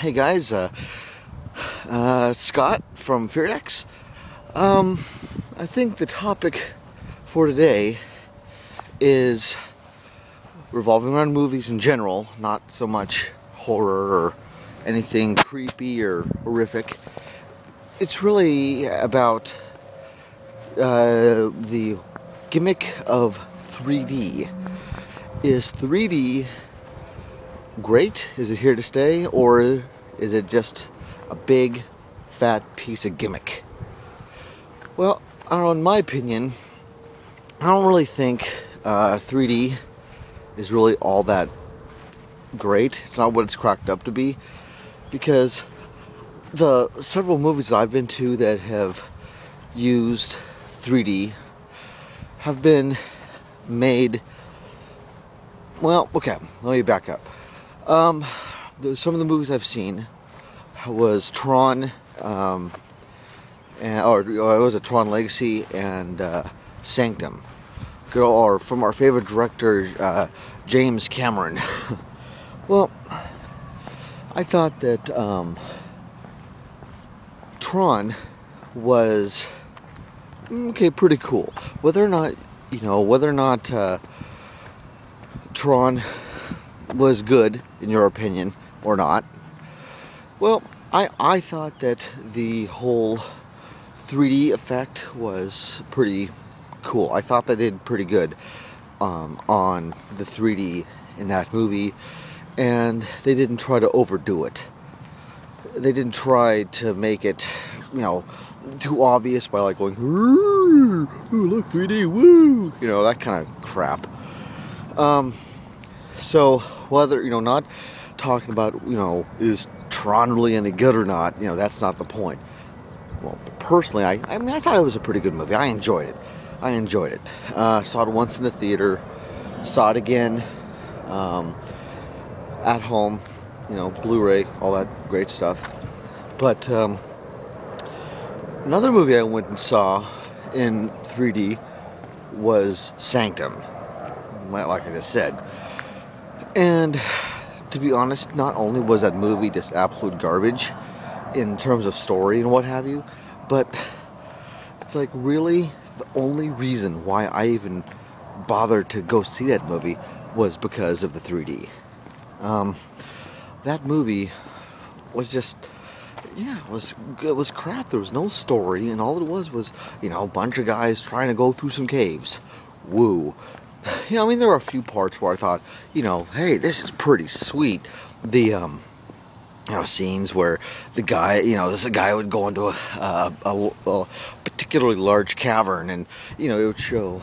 Hey guys, Scott from Feardex. I think the topic for today is revolving around movies in general, not so much horror or anything creepy or horrific. It's really about the gimmick of 3D. Is 3D great? Is it here to stay? Or is it just a big, fat piece of gimmick? Well, I don't know, in my opinion, I don't really think 3D is really all that great. It's not what it's cracked up to be. Because the several movies I've been to that have used 3D have been made... Well, okay, let me back up. Some of the movies I've seen was Tron, or it was a Tron Legacy and Sanctum, or from our favorite director James Cameron. Well, I thought that Tron was pretty cool. Whether or not Tron was good, in your opinion, or not. Well, I thought that the whole 3D effect was pretty cool. I thought they did pretty good on the 3D in that movie, and they didn't try to overdo it. They didn't try to make it, too obvious by like going, ooh, look, 3D, woo, that kind of crap. So whether, not talking about, is Tron really any good or not, that's not the point. Well, personally, I thought it was a pretty good movie. I enjoyed it. Saw it once in the theater, saw it again at home, Blu-ray, all that great stuff. But another movie I went and saw in 3D was Sanctum, like I just said. And to be honest, not only was that movie just absolute garbage in terms of story and what have you, but it's like really the only reason why I even bothered to go see that movie was because of the 3D. That movie was just, it was crap. There was no story, and all it was a bunch of guys trying to go through some caves. Woo. There were a few parts where I thought, hey, this is pretty sweet. The, scenes where the guy would go into a particularly large cavern, and, it would show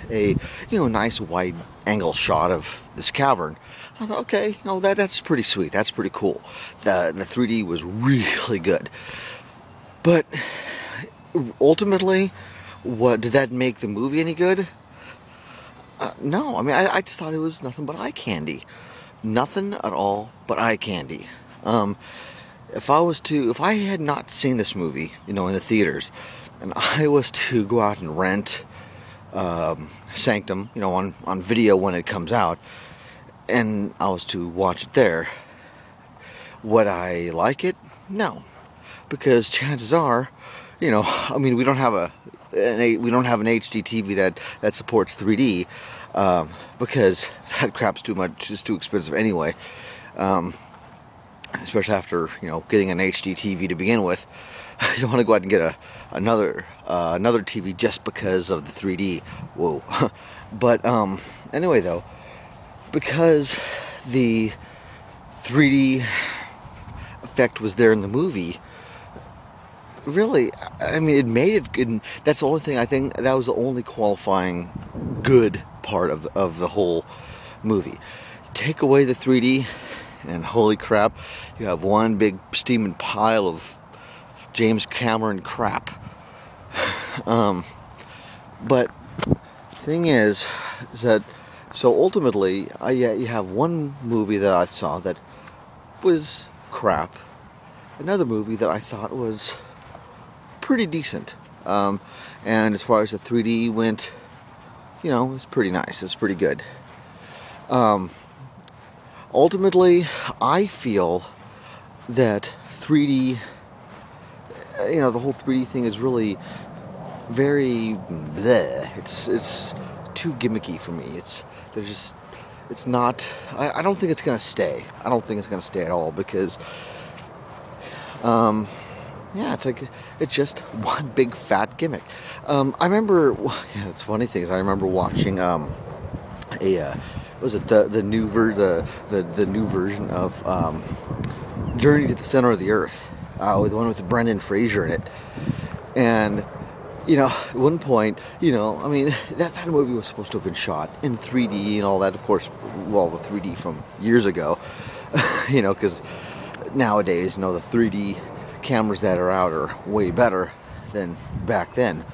a, nice wide angle shot of this cavern. I thought, okay, that's pretty sweet. That's pretty cool. The 3D was really good. But ultimately, did that make the movie any good? No, I just thought it was nothing but eye candy. Nothing at all but eye candy. If I had not seen this movie, in the theaters, and I was to go out and rent Sanctum, on video when it comes out, and I was to watch it there, would I like it? No, because chances are, we don't have an HD TV that supports 3D, because that crap's too much. It's too expensive anyway. Especially after getting an HD TV to begin with, you don't want to go out and get another TV just because of the 3D. Whoa! But anyway, though, because the 3D effect was there in the movie. Really, it made it good. That's the only thing, I think that was the only qualifying good part of the whole movie. Take away the 3D, and holy crap, you have one big steaming pile of James Cameron crap. But thing is that, so ultimately, you have one movie that I saw that was crap, another movie that I thought was pretty decent, and as far as the 3D went, it's pretty nice. It's pretty good. Ultimately, I feel that 3D, you know, the whole 3D thing is really very bleh. It's too gimmicky for me. It's not. I don't think it's gonna stay. I don't think it's gonna stay at all because, yeah, it's just one big fat gimmick. I remember. Yeah, it's funny things. I remember watching was it the new the new version of Journey to the Center of the Earth, with the one with Brendan Fraser in it, and you know, at one point, you know, I mean, that movie was supposed to have been shot in 3D and all that, of course, well, the 3D from years ago, you know, because nowadays, you know, the 3D cameras that are out are way better than back then,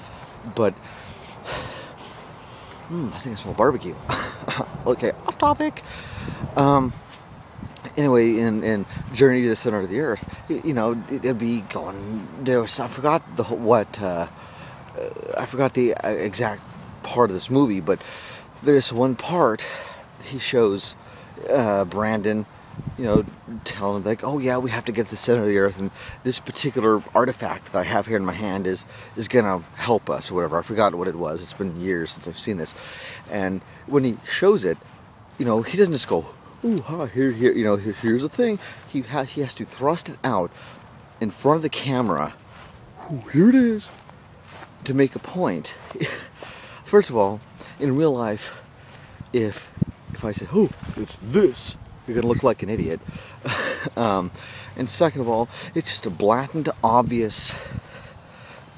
but, I think I smell barbecue. Okay, off topic. Anyway, in Journey to the Center of the Earth, you know, it'd be going, I forgot I forgot the exact part of this movie, but there's one part he shows Brandon, you know, telling him like, oh yeah, we have to get to the center of the earth, and this particular artifact that I have here in my hand is gonna help us or whatever. I forgot what it was. It's been years since I've seen this. And when he shows it, you know, he doesn't just go, ooh, ha, here, you know, here's the thing. He has to thrust it out in front of the camera. Ooh, here it is. To make a point. First of all, in real life, if I say, oh, it's this, you're gonna look like an idiot. And second of all, it's just a blatant, obvious,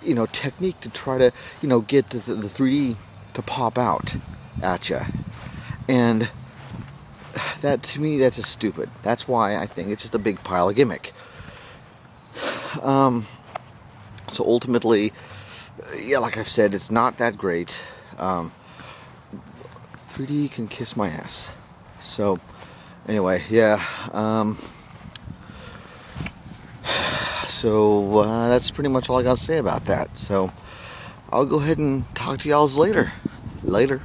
you know, technique to try to, you know, get the 3D to pop out at you. And that, to me, that's just stupid. That's why I think it's just a big pile of gimmick. So ultimately, yeah, like I've said, it's not that great. 3D can kiss my ass. So, anyway, yeah. So that's pretty much all I got to say about that. So, I'll go ahead and talk to y'all later. Later.